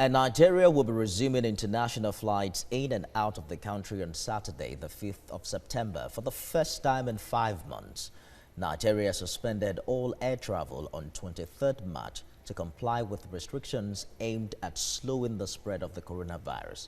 And Nigeria will be resuming international flights in and out of the country on Saturday, the 5th of September. For the first time in 5 months, Nigeria suspended all air travel on 23rd March to comply with restrictions aimed at slowing the spread of the coronavirus.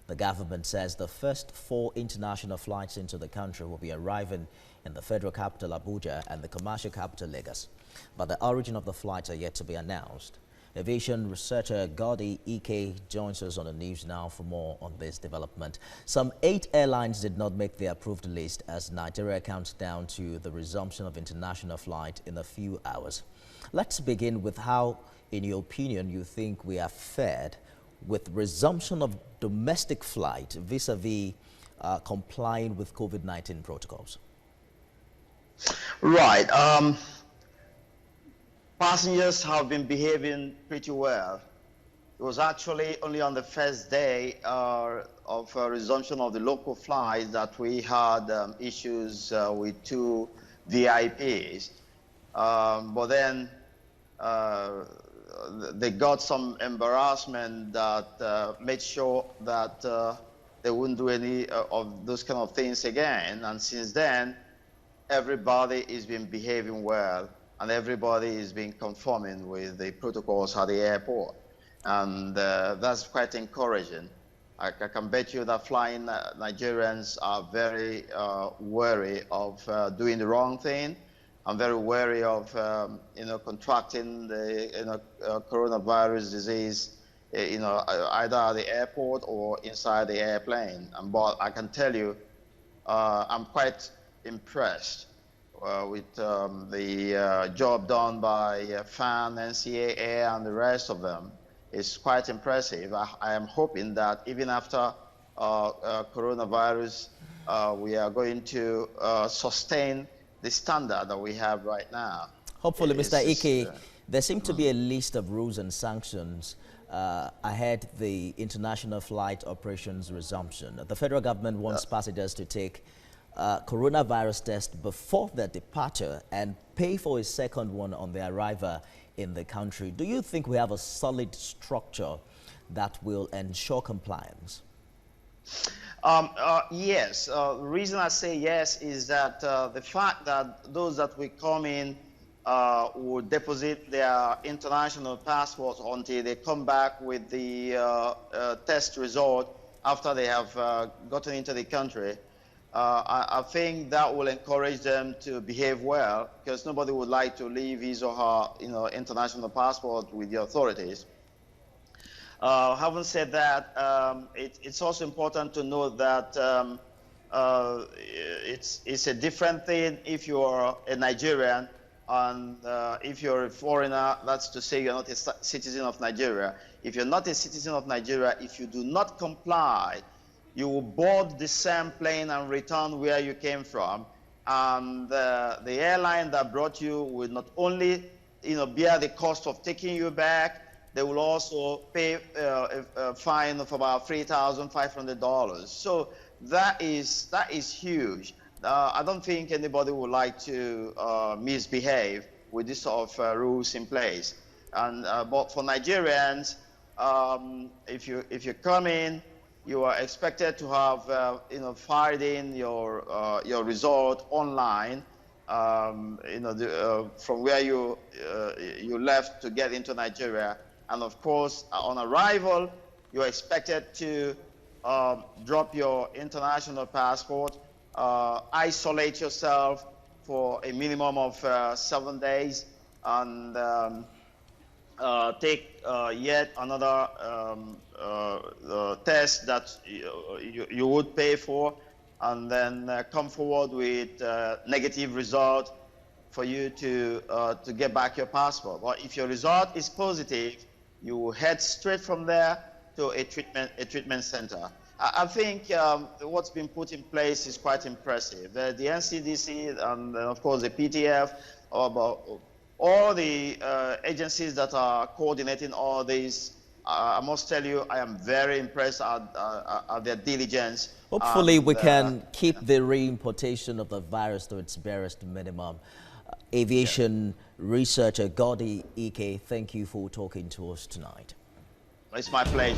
The government says the first 4 international flights into the country will be arriving in the federal capital Abuja and the commercial capital Lagos. But the origin of the flights are yet to be announced. Aviation researcher Godi Ike joins us on the news now for more on this development. Some 8 airlines did not make the approved list as Nigeria counts down to the resumption of international flight in a few hours. Let's begin with how, in your opinion, you think we have fared with resumption of domestic flight vis-a-vis complying with COVID-19 protocols. Right. Passengers have been behaving pretty well. It was actually only on the first day of resumption of the local flights that we had issues with 2 VIPs. But then they got some embarrassment that made sure that they wouldn't do any of those kind of things again. And since then, everybody has been behaving well, and everybody is being conforming with the protocols at the airport. And that's quite encouraging. I can bet you that flying Nigerians are very wary of doing the wrong thing. I'm very wary of contracting the coronavirus disease either at the airport or inside the airplane. But I can tell you, I'm quite impressed with the job done by FAN, NCAA, and the rest of them. It's quite impressive. I am hoping that even after coronavirus, we are going to sustain the standard that we have right now. Hopefully, Mr. Ike, there seems to be a list of rules and sanctions ahead the international flight operations resumption. The federal government wants passengers to take coronavirus test before their departure and pay for a second one on their arrival in the country. Do you think we have a solid structure that will ensure compliance? Yes. The reason I say yes is that the fact that those that will come in will deposit their international passports until they come back with the test result after they have gotten into the country. I think that will encourage them to behave well, because nobody would like to leave his or her international passport with the authorities. Having said that, it's also important to note that it's a different thing if you're a Nigerian and if you're a foreigner. That's to say you're not a citizen of Nigeria. If you're not a citizen of Nigeria, if you do not comply, you will board the same plane and return where you came from, and the airline that brought you will not only bear the cost of taking you back, they will also pay a fine of about $3,500. So that is huge. I don't think anybody would like to misbehave with this sort of rules in place. And but for Nigerians, if you come in, you are expected to have fired in your result online, from where you left to get into Nigeria. And of course, on arrival, you're expected to drop your international passport, isolate yourself for a minimum of 7 days, and take yet another test that you would pay for, and then come forward with negative result for you to get back your passport. But if your result is positive, you will head straight from there to a treatment center. I think what's been put in place is quite impressive. The NCDC and of course the PTF, all the agencies that are coordinating all these, I must tell you, I am very impressed at their diligence. Hopefully we can keep the reimportation of the virus to its barest minimum. Aviation researcher Godi Ike, thank you for talking to us tonight. It's my pleasure.